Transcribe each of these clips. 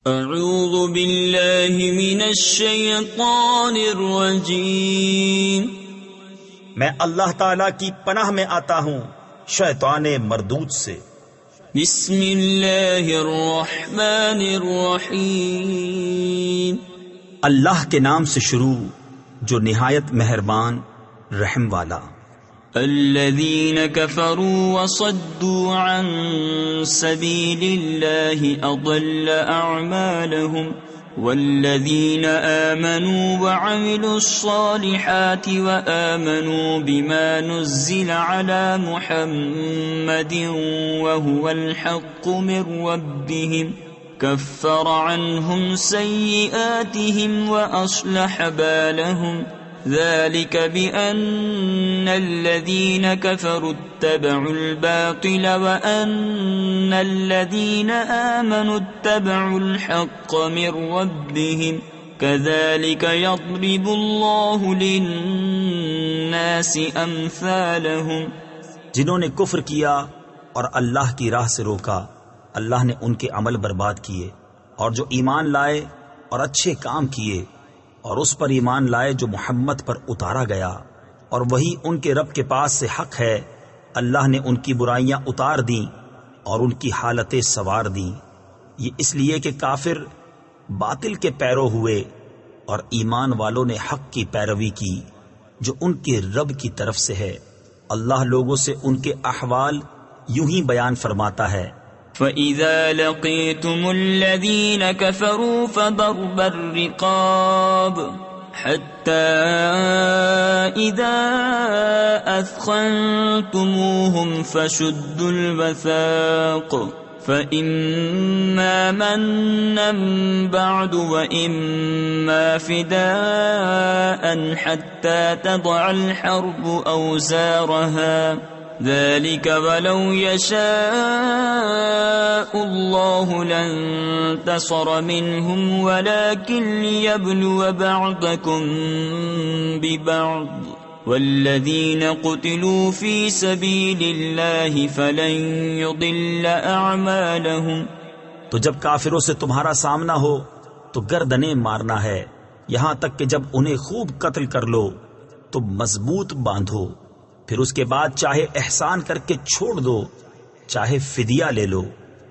اعوذ باللہ من الشیطان الرجیم، میں اللہ تعالی کی پناہ میں آتا ہوں شیطان مردود سے۔ بسم اللہ الرحمن الرحیم، اللہ کے نام سے شروع جو نہایت مہربان رحم والا۔ الذین کفروا وصدوا عن سبیل اللہ اضل اعمالهم والذین آمنوا وعملوا الصالحات وآمنوا بما نزل على محمد وهو الحق من ربهم كفر عنهم سيئاتهم وأصلح بالهم ذلك بأن الذين كفروا اتبعوا الباطل وأن الذين آمنوا اتبعوا الحق من ربهم كذلك يضرب الله للناس أمثالهم۔ جنہوں نے کفر کیا اور اللہ کی راہ سے روکا، اللہ نے ان کے عمل برباد کیے، اور جو ایمان لائے اور اچھے کام کیے اور اس پر ایمان لائے جو محمد پر اتارا گیا، اور وہی ان کے رب کے پاس سے حق ہے، اللہ نے ان کی برائیاں اتار دیں اور ان کی حالتیں سوار دیں۔ یہ اس لیے کہ کافر باطل کے پیرو ہوئے اور ایمان والوں نے حق کی پیروی کی جو ان کے رب کی طرف سے ہے۔ اللہ لوگوں سے ان کے احوال یوں ہی بیان فرماتا ہے۔ فَإِذَا لَقِيتُمُ الَّذِينَ كَفَرُوا فَضَرْبَ الرِّقَابِ حَتَّى إِذَا أَثْخَنْتُمُوهُمْ فَشُدُّوا الْوَثَاقَ فَإِمَّا مَنًّا بَعْدُ وَإِمَّا فِدَاءً حَتَّى تَضَعَ الْحَرْبُ أَوْزَارَهَا ذلك ولو يشاء الله لانتصر منهم ولكن ليبلو بعضكم ببعض والذين قتلوا في سبيل الله فلن يضل أعمالهم۔ تو جب کافروں سے تمہارا سامنا ہو تو گردنیں مارنا ہے، یہاں تک کہ جب انہیں خوب قتل کر لو تو مضبوط باندھو، پھر اس کے بعد چاہے احسان کر کے چھوڑ دو چاہے فدیہ لے لو۔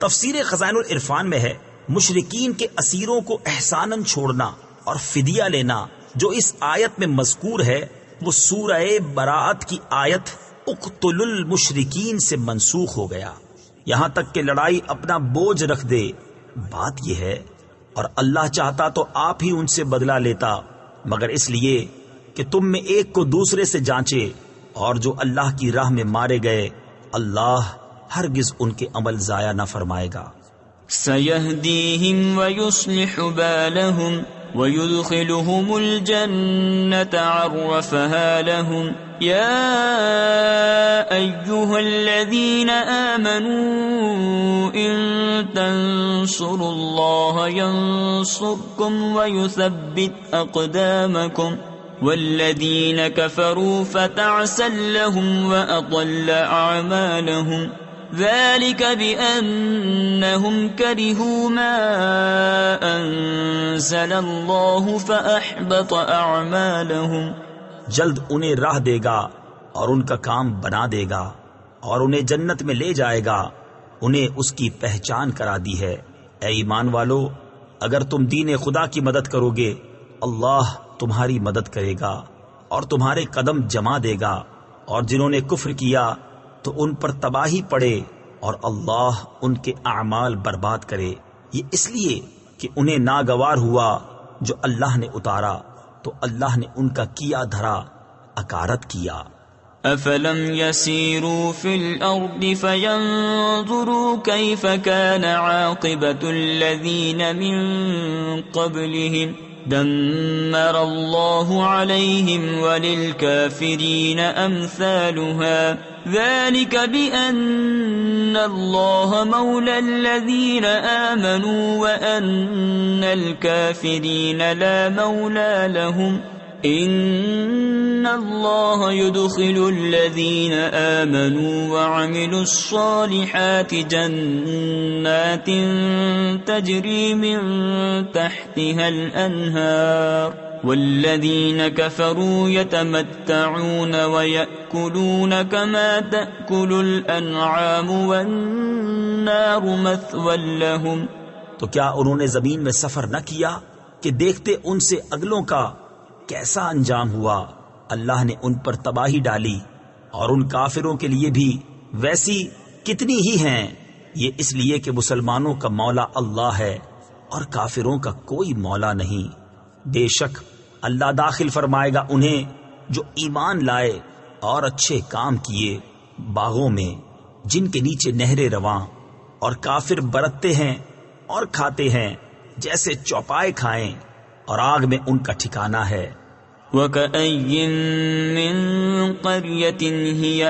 تفسیر خزائن العرفان میں ہے مشرکین کے اسیروں کو احساناً چھوڑنا اور فدیہ لینا جو اس آیت میں مذکور ہے وہ سورہ براءت کی آیت اقتلوا المشرکین سے منسوخ ہو گیا، یہاں تک کہ لڑائی اپنا بوجھ رکھ دے۔ بات یہ ہے اور اللہ چاہتا تو آپ ہی ان سے بدلہ لیتا، مگر اس لیے کہ تم میں ایک کو دوسرے سے جانچے، اور جو اللہ کی راہ میں مارے گئے اللہ ہرگز ان کے عمل ضائع نہ فرمائے گا۔ سَيَهْدِيهِمْ وَيُصْلِحُ بَالَهُمْ وَيُدْخِلُهُمُ الْجَنَّةَ عَرَّفَهَا لَهُمْ يَا أَيُّهَا الَّذِينَ آمَنُوا إِن تَنصُرُوا اللَّهَ يَنصُرْكُمْ وَيُثَبِّتْ أَقْدَامَكُمْ والذین کفروا فتعسا لهم وأضل أعمالهم ذلك بأنهم كرهوا ما أنزل الله فأحبط أعمالهم۔ جلد انہیں راہ دے گا اور ان کا کام بنا دے گا اور انہیں جنت میں لے جائے گا، انہیں اس کی پہچان کرا دی ہے۔ اے ایمان والو، اگر تم دین خدا کی مدد کرو گے اللہ تمہاری مدد کرے گا اور تمہارے قدم جما دے گا، اور جنہوں نے کفر کیا تو ان پر تباہی پڑے اور اللہ ان کے اعمال برباد کرے۔ یہ اس لیے کہ انہیں ناگوار ہوا جو اللہ نے اتارا تو اللہ نے ان کا کیا دھرا اکارت کیا۔ افلم يسيروا في الارض فينظروا كيف كان عاقبة الذين من قبلهم دمر الله عليهم وللكافرين أمثالها ذلك بأن الله مولى الذين آمنوا وأن الكافرين لا مولى لهم إن الله يدخل الذين آمنوا وعملوا الصالحات جنات تجري من تحتها الأنهار والذين كفروا يتمتعون ويأكلون كما تأكل الأنعام والنار مثوى لهم. تو کیا انہوں نے زمین میں سفر نہ کیا کہ دیکھتے ان سے اگلوں کا کیسا انجام ہوا؟ اللہ نے ان پر تباہی ڈالی اور ان کافروں کے لیے بھی ویسی کتنی ہی ہیں. یہ اس لیے کہ مسلمانوں کا مولا اللہ ہے اور کافروں کا کوئی مولا نہیں. بے شک اللہ داخل فرمائے گا انہیں جو ایمان لائے اور اچھے کام کیے باغوں میں جن کے نیچے نہریں رواں، اور کافر برتتے ہیں اور کھاتے ہیں جیسے چوپائے کھائیں، اور آگ میں ان کا ٹھکانہ ہے. وَكَأَيٍّ مِّن قَرْيَةٍ هِيَ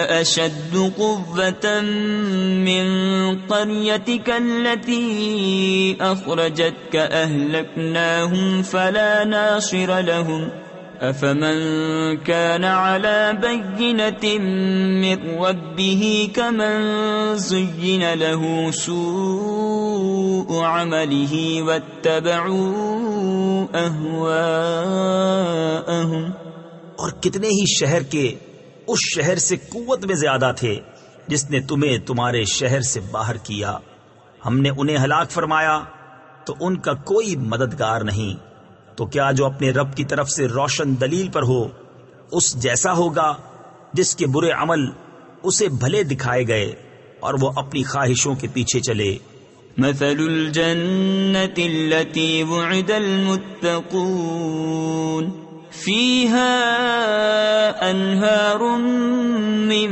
أَشَدُّ قُوَّةً مِّن قَرْيَتِكَ الَّتِي أَخْرَجَتْكَ أَهْلَكْنَاهُمْ فَلَا نَاصِرَ لَهُمْ أَفَمَن كَانَ عَلَى بَيِّنَةٍ مِّن رَّبِّهِ كَمَن زُيِّنَ لَهُ سُوءُ عَمَلِهِ وَاتَّبَعُوا أَهْوَاءَهُمْ. اور کتنے ہی شہر کے اس شہر سے قوت میں زیادہ تھے جس نے تمہیں تمہارے شہر سے باہر کیا. ہم نے انہیں ہلاک فرمایا تو ان کا کوئی مددگار نہیں. تو کیا جو اپنے رب کی طرف سے روشن دلیل پر ہو اس جیسا ہوگا جس کے برے عمل اسے بھلے دکھائے گئے اور وہ اپنی خواہشوں کے پیچھے چلے. مثل الجنة التي وعد المتقون فيها أنهار من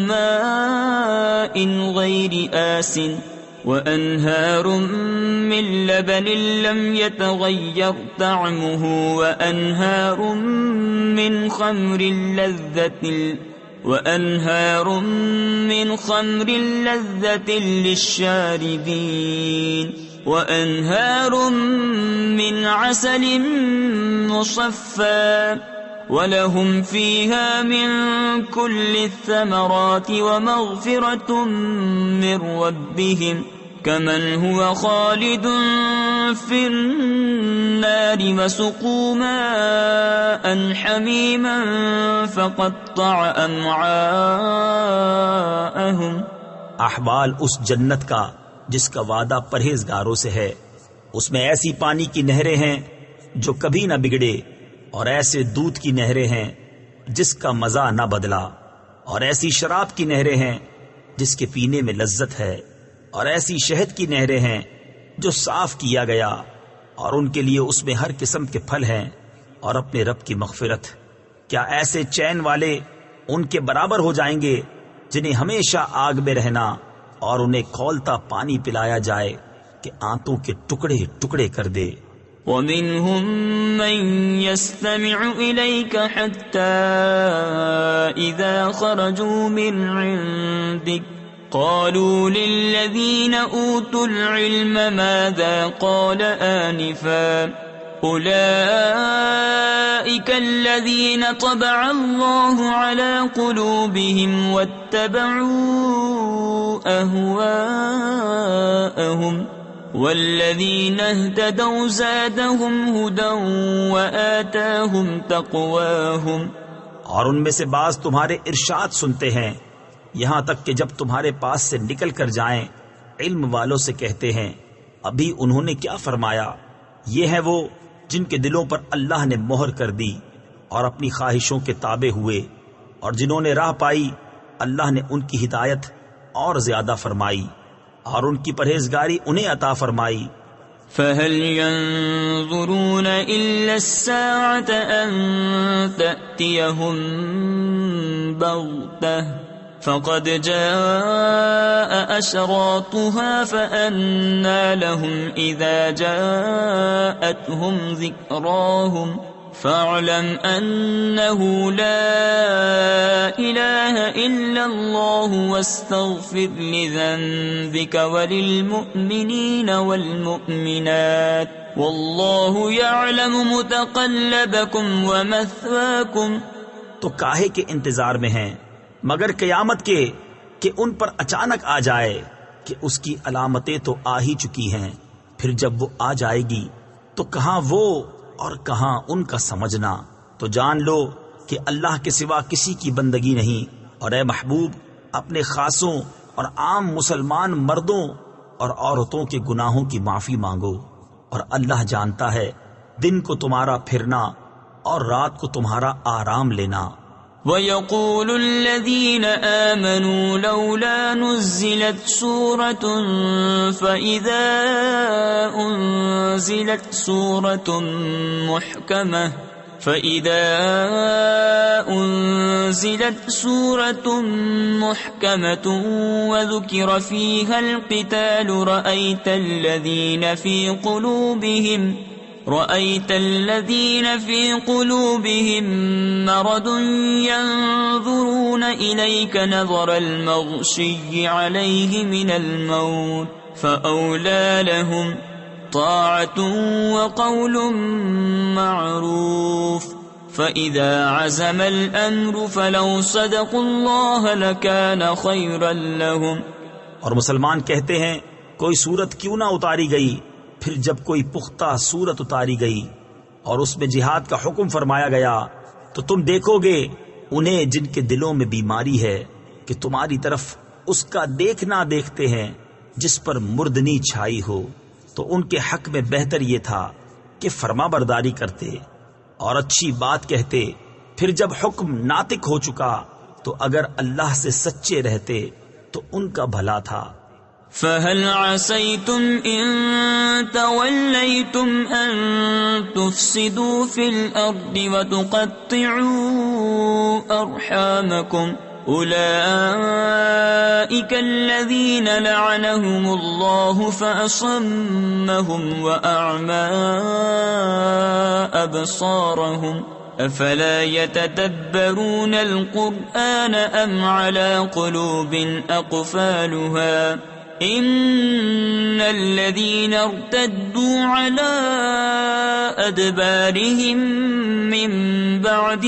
ماء غير آسٍ وأنهار من لبن لم يتغير طعمه وأنهار من خمر لذة للشاربين وأنهار من عسل مصفى ولهم فيها من كل الثمرات ومغفرة من ربهم كمن هو خالد في النار وسقوا ماء حميما فقطع أمعاءهم. احوال اس جنت کا جس کا وعدہ پرہیزگاروں سے ہے، اس میں ایسی پانی کی نہریں ہیں جو کبھی نہ بگڑے، اور ایسے دودھ کی نہریں ہیں جس کا مزہ نہ بدلا، اور ایسی شراب کی نہریں ہیں جس کے پینے میں لذت ہے، اور ایسی شہد کی نہریں ہیں جو صاف کیا گیا، اور ان کے لیے اس میں ہر قسم کے پھل ہیں اور اپنے رب کی مغفرت. کیا ایسے چین والے ان کے برابر ہو جائیں گے جنہیں ہمیشہ آگ میں رہنا اور انہیں کھولتا پانی پلایا جائے کہ آنتوں کے ٹکڑے ٹکڑے کر دے. وَمِنْهُمْ مَنْ يَسْتَمِعُ إِلَيْكَ حَتَّى إِذَا خَرَجُوا مِنْ عِنْدِكَ قَالُوا لِلَّذِينَ أُوتُوا الْعِلْمَ مَاذَا قَالَ آنِفًا أُولَئِكَ الَّذِينَ طَبَعَ اللَّهُ عَلَى قُلُوبِهِمْ وَاتَّبَعُوا أَهْوَاءَهُمْ وَالَّذِينَ اهْتَدَوْا زَادَهُمْ هُدًى وَآتَاهُمْ تَقْوَاهُمْ. اور ان میں سے بعض تمہارے ارشاد سنتے ہیں یہاں تک کہ جب تمہارے پاس سے نکل کر جائیں علم والوں سے کہتے ہیں ابھی انہوں نے کیا فرمایا. یہ ہیں وہ جن کے دلوں پر اللہ نے مہر کر دی اور اپنی خواہشوں کے تابع ہوئے، اور جنہوں نے راہ پائی اللہ نے ان کی ہدایت اور زیادہ فرمائی اور ان کی پرہیزگاری انہیں عطا فرمائی. فَهَلْ يَنظُرُونَ إِلَّا السَّاعَةَ أَن تَأْتِيَهُم بَغْتَةً فَقَدْ جَاءَ أَشْرَاطُهَا فَأَنَّىٰ لَهُمْ إِذَا جَاءَتْهُمْ ذِكْرَاهُمْ فاعلم أنه لا إله إلا الله واستغفر لذنبك وللمؤمنين والمؤمنات والله يعلم متقلبكم ومثواكم. تو کاہے کے انتظار میں ہیں مگر قیامت کے کہ ان پر اچانک آ جائے کہ اس کی علامتیں تو آ ہی چکی ہیں، پھر جب وہ آ جائے گی تو کہاں وہ اور کہاں ان کا سمجھنا. تو جان لو کہ اللہ کے سوا کسی کی بندگی نہیں، اور اے محبوب اپنے خاصوں اور عام مسلمان مردوں اور عورتوں کے گناہوں کی معافی مانگو، اور اللہ جانتا ہے دن کو تمہارا پھرنا اور رات کو تمہارا آرام لینا. وَيَقُولُ الَّذِينَ آمَنُوا لَوْلَا نُزِّلَتْ سُورَةٌ فَإِذَا أُنزِلَتْ سُورَةٌ مُحْكَمَةٌ وَذُكِرَ فِيهَا الْقِتَالُ رأيت الذين في قلوبهم مرض ينظرون إليك نظر المغشي عليه من الموت فأولى لهم طاعة وقول معروف فإذا عزم الأمر فلو صدقوا الله لكان خيرا لهم. اور مسلمان کہتے ہیں کوئی صورت کیوں نہ اتاری گئی، پھر جب کوئی پختہ صورت اتاری گئی اور اس میں جہاد کا حکم فرمایا گیا تو تم دیکھو گے انہیں جن کے دلوں میں بیماری ہے کہ تمہاری طرف اس کا دیکھنا دیکھتے ہیں جس پر مردنی چھائی ہو، تو ان کے حق میں بہتر یہ تھا کہ فرما برداری کرتے اور اچھی بات کہتے. پھر جب حکم ناطق ہو چکا تو اگر اللہ سے سچے رہتے تو ان کا بھلا تھا. فَهَلْ عَسَيْتُمْ إِن تَوَلَّيْتُمْ أَن تُفْسِدُوا فِي الْأَرْضِ وَتُقَطِّعُوا أَرْحَامَكُمْ أُولَئِكَ الَّذِينَ لَعَنَهُمُ اللَّهُ فَأَصَمَّهُمْ وَأَعْمَى أَبْصَارَهُمْ أَفَلَا يَتَدَبَّرُونَ الْقُرْآنَ أَمْ عَلَى قُلُوبٍ أَقْفَالُهَا إِنَّ الَّذِينَ ارْتَدُّوا عَلَى أَدْبَارِهِمْ مِنْ بعد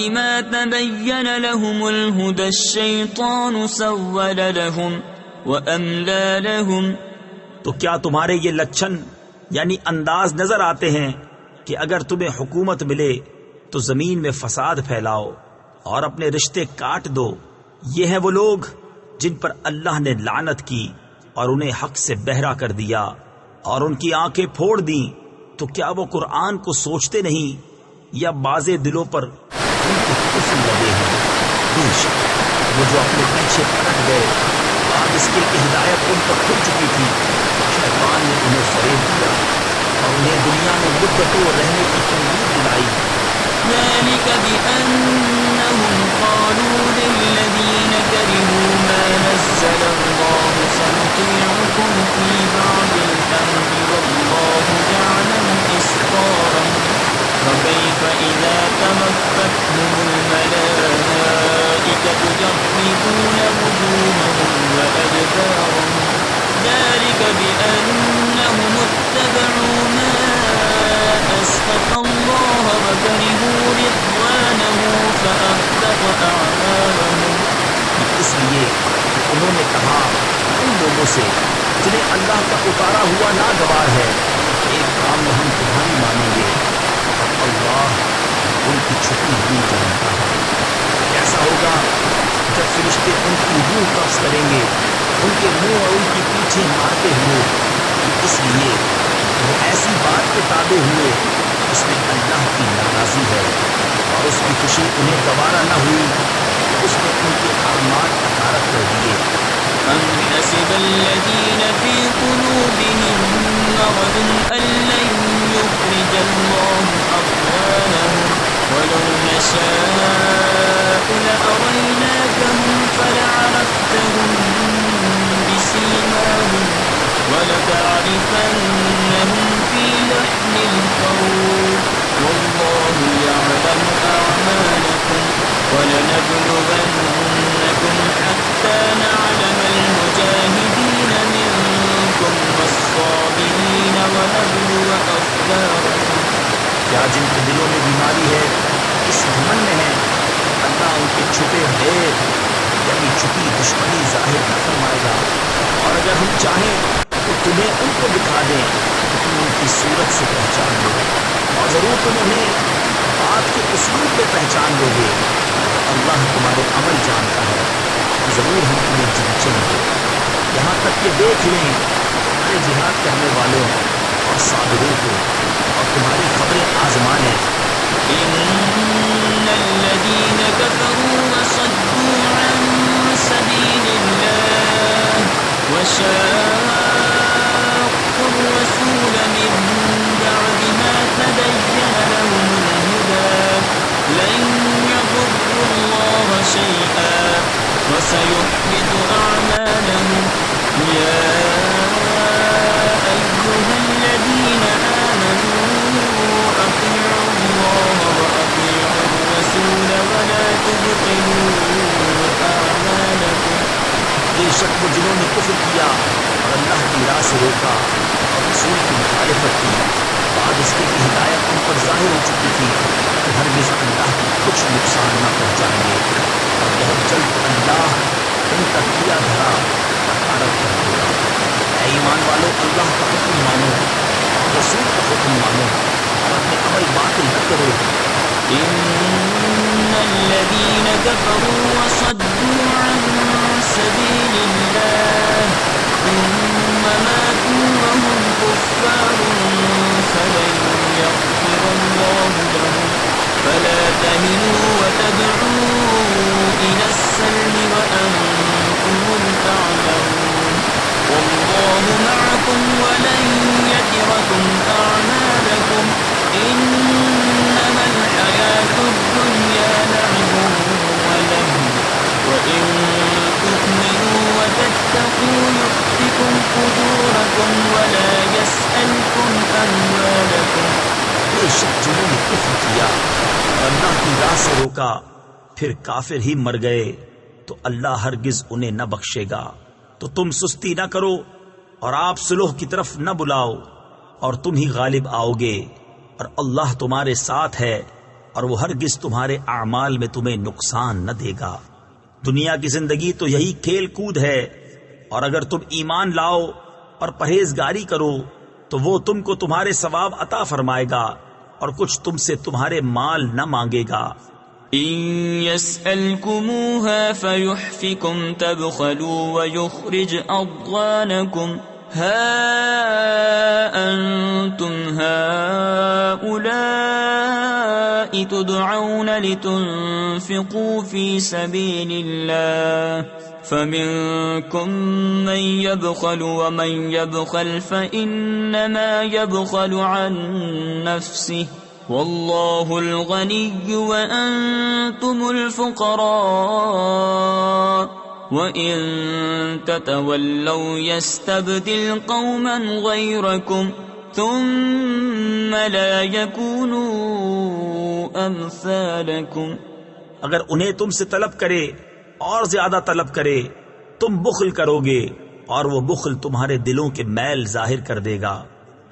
ما تبين لهم الهدى الشيطان سول لهم وأملى لهم. تو کیا تمہارے یہ لچھن یعنی انداز نظر آتے ہیں کہ اگر تمہیں حکومت ملے تو زمین میں فساد پھیلاؤ اور اپنے رشتے کاٹ دو؟ یہ ہیں وہ لوگ جن پر اللہ نے لعنت کی اور انہیں حق سے بہرا کر دیا اور ان کی آنکھیں پھوڑ دیں. تو کیا وہ قرآن کو سوچتے نہیں یا باز دلوں پر ان کے قفل لگے ہیں؟ وہ جو اپنے پیچھے پلٹ گئے بعد اس کے کہ ہدایت ان پر کھل چکی تھی، شیطان نے انہیں فریب دیا اور انہیں دنیا میں مدتوں رہنے کی تمید دلائی. ذلك بأنهم قالوا للذين كرهوا ما نزل الله سنطيعكم في بعض الأمر والله يعلم إسرارهم فكيف إذا توفتهم الملائكة يضربون وجوههم وأدبارهم ذلك بأنهم اتبعوا ما أسخط الله وكرهوا رضوانه فأحبط أعمالهم. اس لیے کہ انہوں نے کہا ان لوگوں سے جنہیں اللہ کا اتارا ہوا ناگوار ہے، ایک کام میں ہم تمہاری مانیں گے اور اللہ ان کی چھپی ہوئی جانتا ہے. کیسا ہوگا جب فرشتے ان کی روح قبض کریں گے ان کے منہ اور ان کی پیچھے مارتے ہوئے، اس لیے وہ ایسی بات کے تابع ہوئے اس میں اللہ کی ناراضی ہے اور اس کی خوشی انہیں گوارا نہ ہوئی، اس نے ان کے اعمال حقارت کر دیے. أَمْ حَسِبَ الَّذِينَ فِي قُلُوبِهِم مَّرَضٌ أَن لَّن يُخْرِجَ اللَّهُ أَضْغَانَهُمْ وَلَوْ نَشَاءُ لَأَرَيْنَاكَهُمْ فَلَعَرَفْتَهُم بِسِيمَاهُمْ وَلَتَعْرِفَنَّ ولنبلونكم حتى نعلم المجاهدين منكم والصابرين ونبلو أخباركم. کیا جن کے دلوں میں بیماری ہے اس گھمنڈ میں ہے اللہ ان کے چھپے بھید یعنی چھپی دشمنی ظاہر نہ فرمائے گا، اور اگر ہم چاہیں تو تمہیں ان کو دکھا دیں تو تم ان کی صورت سے پہچان لو، اور ضرور تم انہیں بات کے اسلوب میں پہچان لو گے. اللہ تمہارے عمل جانتا ہے، ضرور ہم تمہیں جانچیں گے یہاں تک کہ دیکھ لیں تمہارے جہاد کرنے والوں اور صابروں کو اور تمہاری خبریں آزما لیں. إن الذين كفروا وصدوا عن سبيل الله وشاقوا الرسول من بعد ما تبين لهم الهدى لن يضروا الله شيئا وسيحبط أعمالهم. يا أيها الذين آمنوا أطيعوا الله وأطيعوا الرسول ولا تبطلوا أعمالكم. بے شک وہ جنہوں نے کفر کیا اور اللہ کی راہ سے روکا اور رسول کی مخالفت کی بعد اس کے کہ ہدایت ان پر ظاہر ہو چکی تھی کہ ہرگز اللہ کو کچھ نقصان نہ پہنچائیں گے، اور بہت جلد اللہ ان کا کیا دھرا حقارت کر دے گا. اے ایمان والو، اللہ کا حکم مانو اور رسول کا حکم مانو اور اپنے عمل باطل نہ کرو. إن الذين كفروا وصدوا عن سبيل الله ثم ماتوا وهم كفار فلن يغفر الله لهم فلا تهنوا وتدعوا إلى السلم وأنتم الأعلون والله معكم ولن يتركم أعمالكم. إنما الحياة الدنيا لعب ولهو وإن تؤمنوا وتتقوا يؤتكم أجوركم ولا يسألكم أموالكم. بے شک جنہوں نے کفر کیا اور اللہ کی راہ سے روکا پھر کافر ہی مر گئے تو اللہ ہرگز انہیں نہ بخشے گا. تو تم سستی نہ کرو اور آپ صلح کی طرف نہ بلاؤ اور تم ہی غالب آؤ گے، اور اللہ تمہارے ساتھ ہے اور وہ ہرگز تمہارے اعمال میں تمہیں نقصان نہ دے گا. دنیا کی زندگی تو یہی کھیل کود ہے، اور اگر تم ایمان لاؤ اور پرہیزگاری کرو تو وہ تم کو تمہارے ثواب عطا فرمائے گا اور کچھ تم سے تمہارے مال نہ مانگے گا. إن يسألكموها فيحفكم تبخلوا ويخرج أضغانكم. ها أنتم هؤلاء تدعون لتنفقوا في سبيل الله فمنكم من يبخل ومن يبخل فإنما يبخل عن نفسه والله الغني وأنتم الفقراء وإن تتولوا يستبدل قوما غيركم ثم لا يكونوا أمثالكم. اگر انہیں تم سے طلب کرے اور زیادہ طلب کرے تم بخل کرو گے اور وہ بخل تمہارے دلوں کے میل ظاہر کر دے گا.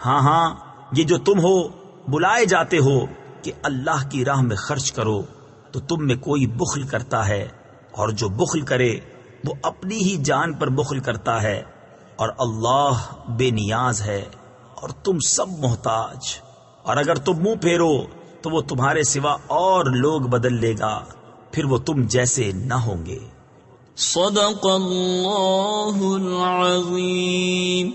ہاں یہ جو تم ہو بلائے جاتے ہو کہ اللہ کی راہ میں خرچ کرو تو تم میں کوئی بخل کرتا ہے، اور جو بخل کرے وہ اپنی ہی جان پر بخل کرتا ہے، اور اللہ بے نیاز ہے اور تم سب محتاج. اور اگر تم منہ پھیرو تو وہ تمہارے سوا اور لوگ بدل لے گا، پھر وہ تم جیسے نہ ہوں گے. صدق اللہ العظیم.